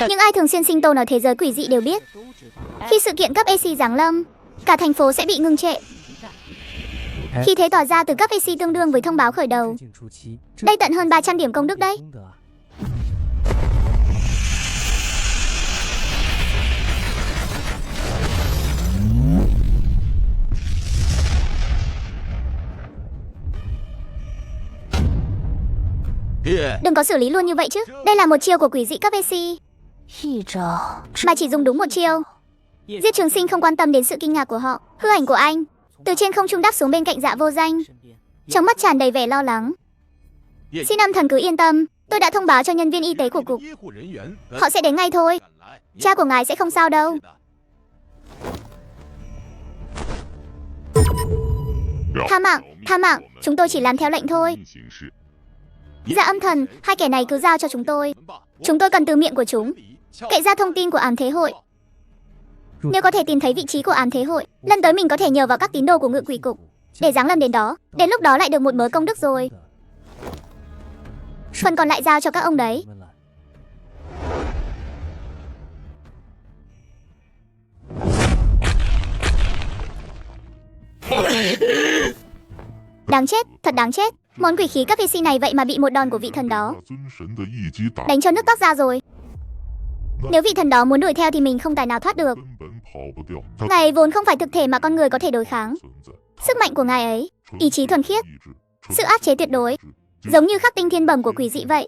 Những ai thường xuyên sinh tồn ở thế giới quỷ dị đều biết, khi sự kiện cấp AC giáng lâm, cả thành phố sẽ bị ngưng trệ. Khi thế tỏa ra từ cấp AC tương đương với thông báo khởi đầu. Đây tận hơn 300 điểm công đức đấy. Đừng có xử lý luôn như vậy chứ. Đây là một chiêu của quỷ dị cấp AC, mà chỉ dùng đúng một chiêu. Giết Trường Sinh không quan tâm đến sự kinh ngạc của họ. Hư ảnh của anh từ trên không trung đáp xuống bên cạnh Dạ Vô Danh, trong mắt tràn đầy vẻ lo lắng. Xin âm thần cứ yên tâm, tôi đã thông báo cho nhân viên y tế của cục. Họ sẽ đến ngay thôi. Cha của ngài sẽ không sao đâu. Tha mạng, chúng tôi chỉ làm theo lệnh thôi. Dạ âm thần, hai kẻ này cứ giao cho chúng tôi. Chúng tôi cần từ miệng của chúng kệ ra thông tin của ám thế hội. Nếu có thể tìm thấy vị trí của ám thế hội, lần tới mình có thể nhờ vào các tín đồ của ngự quỷ cục để giáng lâm đến đó. Đến lúc đó lại được một mớ công đức rồi. Phần còn lại giao cho các ông đấy. Đáng chết, thật đáng chết. Món quỷ khí cấp AC này vậy mà bị một đòn của vị thần đó đánh cho nứt tóc ra rồi. Nếu vị thần đó muốn đuổi theo thì mình không tài nào thoát được. Ngài ấy vốn không phải thực thể mà con người có thể đối kháng. Sức mạnh của ngài ấy, ý chí thuần khiết, sự áp chế tuyệt đối, giống như khắc tinh thiên bẩm của quỷ dị vậy.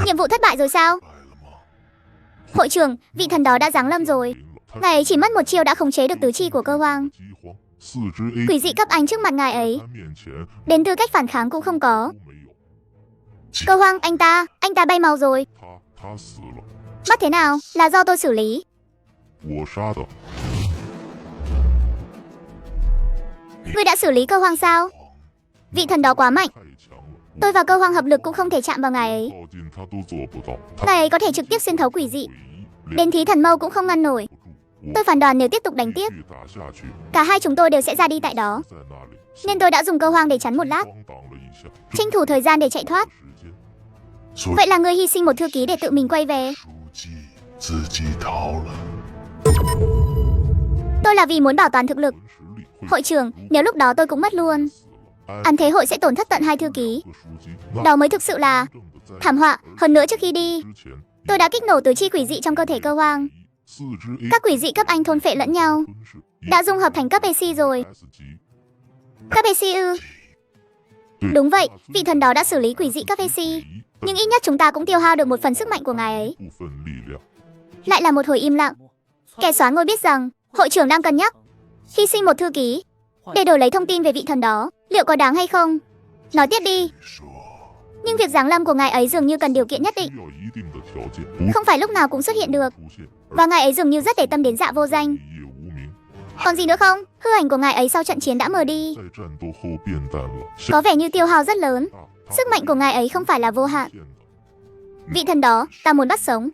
Nhiệm vụ thất bại rồi sao? Hội trưởng, vị thần đó đã giáng lâm rồi. Ngài ấy chỉ mất một chiêu đã khống chế được tứ chi của Cơ Hoang. Quỷ dị cấp Anh trước mặt ngài ấy, đến tư cách phản kháng cũng không có. Cơ Hoang, anh ta bay màu rồi. Mất thế nào? Là do tôi xử lý. Ngươi đã xử lý Cơ Hoang sao? Vị thần đó quá mạnh. Tôi và Cơ Hoang hợp lực cũng không thể chạm vào ngài ấy. Ngài ấy có thể trực tiếp xuyên thấu quỷ dị, đến thí thần mâu cũng không ngăn nổi. Tôi phản đoán nếu tiếp tục đánh tiếp, cả hai chúng tôi đều sẽ ra đi tại đó. Nên tôi đã dùng Cơ Hoang để chắn một lát, tranh thủ thời gian để chạy thoát. Vậy là ngươi hy sinh một thư ký để tự mình quay về. Tôi là vì muốn bảo toàn thực lực. Hội trưởng, nếu lúc đó tôi cũng mất luôn, ám thế hội sẽ tổn thất tận 2 thư ký. Đó mới thực sự là thảm họa. Hơn nữa trước khi đi, tôi đã kích nổ tứ chi quỷ dị trong cơ thể Cơ Hoang. Các quỷ dị cấp Anh thôn phệ lẫn nhau, đã dung hợp thành cấp AC rồi. Cấp AC ư? Đúng vậy, vị thần đó đã xử lý quỷ dị cấp AC. Nhưng ít nhất chúng ta cũng tiêu hao được một phần sức mạnh của ngài ấy. Lại là một hồi im lặng. Kẻ soán ngôi biết rằng hội trưởng đang cân nhắc hy sinh một thư ký để đổi lấy thông tin về vị thần đó, liệu có đáng hay không? Nói tiếp đi. Nhưng việc giáng lâm của ngài ấy dường như cần điều kiện nhất định, không phải lúc nào cũng xuất hiện được. Và ngài ấy dường như rất để tâm đến Dạ Vô Danh. Còn gì nữa không? Hư ảnh của ngài ấy sau trận chiến đã mờ đi, có vẻ như tiêu hao rất lớn. Sức mạnh của ngài ấy không phải là vô hạn. Vị thần đó, ta muốn bắt sống.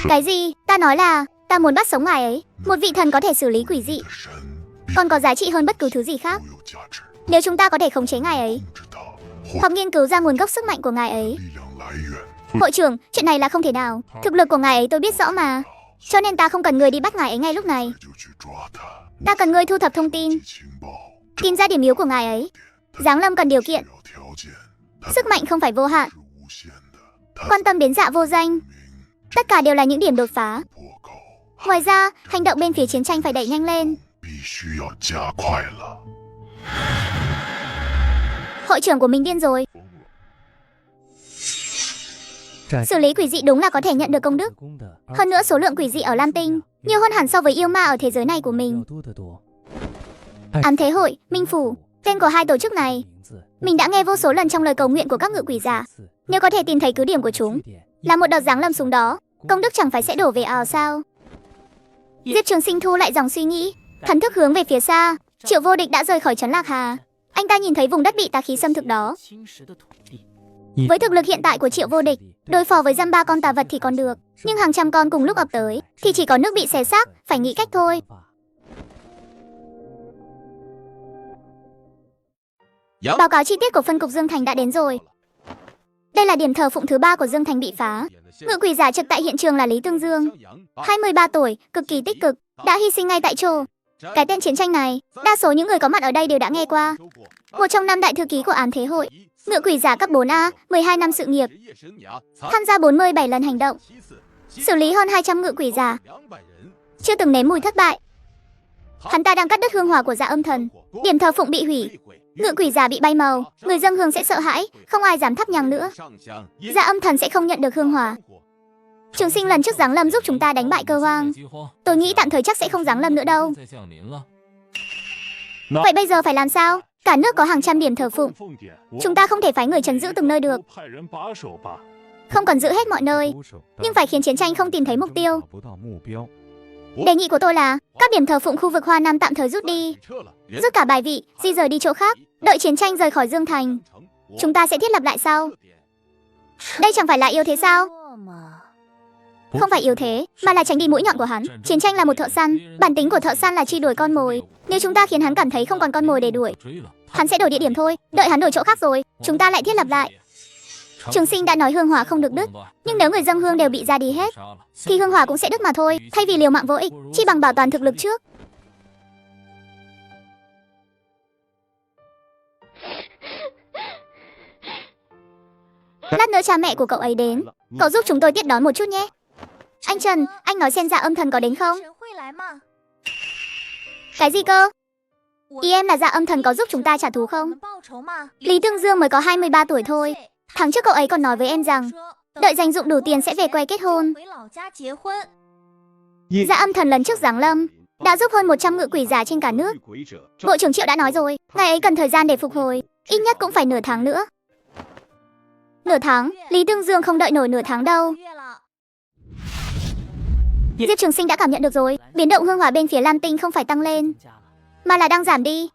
Cái gì? Ta nói là ta muốn bắt sống ngài ấy. Một vị thần có thể xử lý quỷ dị, còn có giá trị hơn bất cứ thứ gì khác. Nếu chúng ta có thể khống chế ngài ấy, hoặc nghiên cứu ra nguồn gốc sức mạnh của ngài ấy. Hội trưởng, chuyện này là không thể nào. Thực lực của ngài ấy tôi biết rõ mà. Cho nên ta không cần người đi bắt ngài ấy ngay lúc này. Ta cần người thu thập thông tin, tìm ra điểm yếu của ngài ấy. Giáng lâm cần điều kiện. Sức mạnh không phải vô hạn. Quan tâm đến Dạ Vô Danh. Tất cả đều là những điểm đột phá. Ngoài ra, hành động bên phía chiến tranh phải đẩy nhanh lên. Hội trưởng của mình điên rồi. Xử lý quỷ dị đúng là có thể nhận được công đức. Hơn nữa số lượng quỷ dị ở Lam Tinh nhiều hơn hẳn so với yêu ma ở thế giới này của mình. Ám thế hội, Minh Phủ, tên của hai tổ chức này mình đã nghe vô số lần trong lời cầu nguyện của các ngự quỷ giả. Nếu có thể tìm thấy cứ điểm của chúng, là một đợt giáng lâm xuống đó, công đức chẳng phải sẽ đổ về ào sao? Diệp Trường Sinh thu lại dòng suy nghĩ, thần thức hướng về phía xa. Triệu Vô Địch đã rời khỏi trấn Lạc Hà. Anh ta nhìn thấy vùng đất bị tà khí xâm thực đó. Với thực lực hiện tại của Triệu Vô Địch, đối phó với dăm ba con tà vật thì còn được, nhưng hàng trăm con cùng lúc ập tới thì chỉ có nước bị xé xác, phải nghĩ cách thôi. Báo cáo chi tiết của phân cục Dương Thành đã đến rồi. Đây là điểm thờ phụng thứ 3 của Dương Thành bị phá. Ngự quỷ giả trực tại hiện trường là Lý Tương Dương, 23 tuổi, cực kỳ tích cực, đã hy sinh ngay tại chỗ. Cái tên chiến tranh này, đa số những người có mặt ở đây đều đã nghe qua. Một trong 5 đại thư ký của Ám Thế Hội, ngự quỷ giả cấp 4A, 12 năm sự nghiệp, tham gia 47 lần hành động, xử lý hơn 200 ngự quỷ giả, chưa từng nếm mùi thất bại. Hắn ta đang cắt đứt hương hỏa của Dạ Âm Thần, điểm thờ phụng bị hủy, ngự quỷ giả bị bay màu, người dâng hương sẽ sợ hãi, không ai dám thắp nhang nữa. Dạ Âm Thần sẽ không nhận được hương hỏa. Trường Sinh lần trước giáng lâm giúp chúng ta đánh bại Cơ Hoang. Tôi nghĩ tạm thời chắc sẽ không giáng lâm nữa đâu. Vậy bây giờ phải làm sao? Cả nước có hàng trăm điểm thờ phụng. Chúng ta không thể phái người trấn giữ từng nơi được. Không cần giữ hết mọi nơi, nhưng phải khiến chiến tranh không tìm thấy mục tiêu. Đề nghị của tôi là các điểm thờ phụng khu vực Hoa Nam tạm thời rút đi, rút cả bài vị, di rời đi chỗ khác, đợi chiến tranh rời khỏi Dương Thành. Chúng ta sẽ thiết lập lại sau. Đây chẳng phải là yếu thế sao? Không phải yếu thế, mà là tránh đi mũi nhọn của hắn. Chiến tranh là một thợ săn, bản tính của thợ săn là truy đuổi con mồi. Nếu chúng ta khiến hắn cảm thấy không còn con mồi để đuổi, hắn sẽ đổi địa điểm thôi. Đợi hắn đổi chỗ khác rồi, chúng ta lại thiết lập lại. Trường Sinh đã nói hương hỏa không được đứt, nhưng nếu người dâng hương đều bị ra đi hết, thì hương hỏa cũng sẽ đứt mà thôi. Thay vì liều mạng vô ích, chi bằng bảo toàn thực lực trước. Lát nữa cha mẹ của cậu ấy đến, cậu giúp chúng tôi tiếp đón một chút nhé. Anh Trần, anh nói xem Dạ Âm Thần có đến không? Cái gì cơ? Ý em là Dạ Âm Thần có giúp chúng ta trả thù không? Lý Tương Dương mới có 23 tuổi thôi. Tháng trước cậu ấy còn nói với em rằng đợi dành dụm đủ tiền sẽ về quê kết hôn. Dạ Âm Thần lần trước giáng lâm đã giúp hơn 100 ngự quỷ giả trên cả nước. Bộ trưởng Triệu đã nói rồi, ngài ấy cần thời gian để phục hồi, ít nhất cũng phải nửa tháng nữa. Nửa tháng? Lý Tương Dương không đợi nổi nửa tháng đâu. Diệp Trường Sinh đã cảm nhận được rồi, biến động hương hỏa bên phía Lam Tinh không phải tăng lên, mà là đang giảm đi.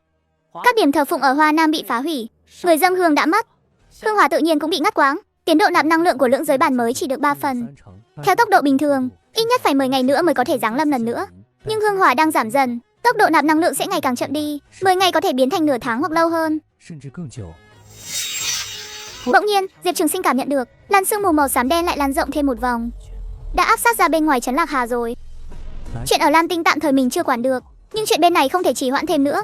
Các điểm thờ phụng ở Hoa Nam bị phá hủy, người dâng hương đã mất, hương hỏa tự nhiên cũng bị ngắt quãng. Tiến độ nạp năng lượng của lưỡng giới bản mới chỉ được 3 phần. Theo tốc độ bình thường, ít nhất phải 10 ngày nữa mới có thể giáng lâm lần nữa. Nhưng hương hỏa đang giảm dần, tốc độ nạp năng lượng sẽ ngày càng chậm đi. 10 ngày có thể biến thành nửa tháng hoặc lâu hơn. Bỗng nhiên, Diệp Trường Sinh cảm nhận được làn sương mù màu xám đen lại lan rộng thêm một vòng, đã áp sát ra bên ngoài trấn Lạc Hà rồi. Chuyện ở Lam Tinh tạm thời mình chưa quản được, nhưng chuyện bên này không thể trì hoãn thêm nữa.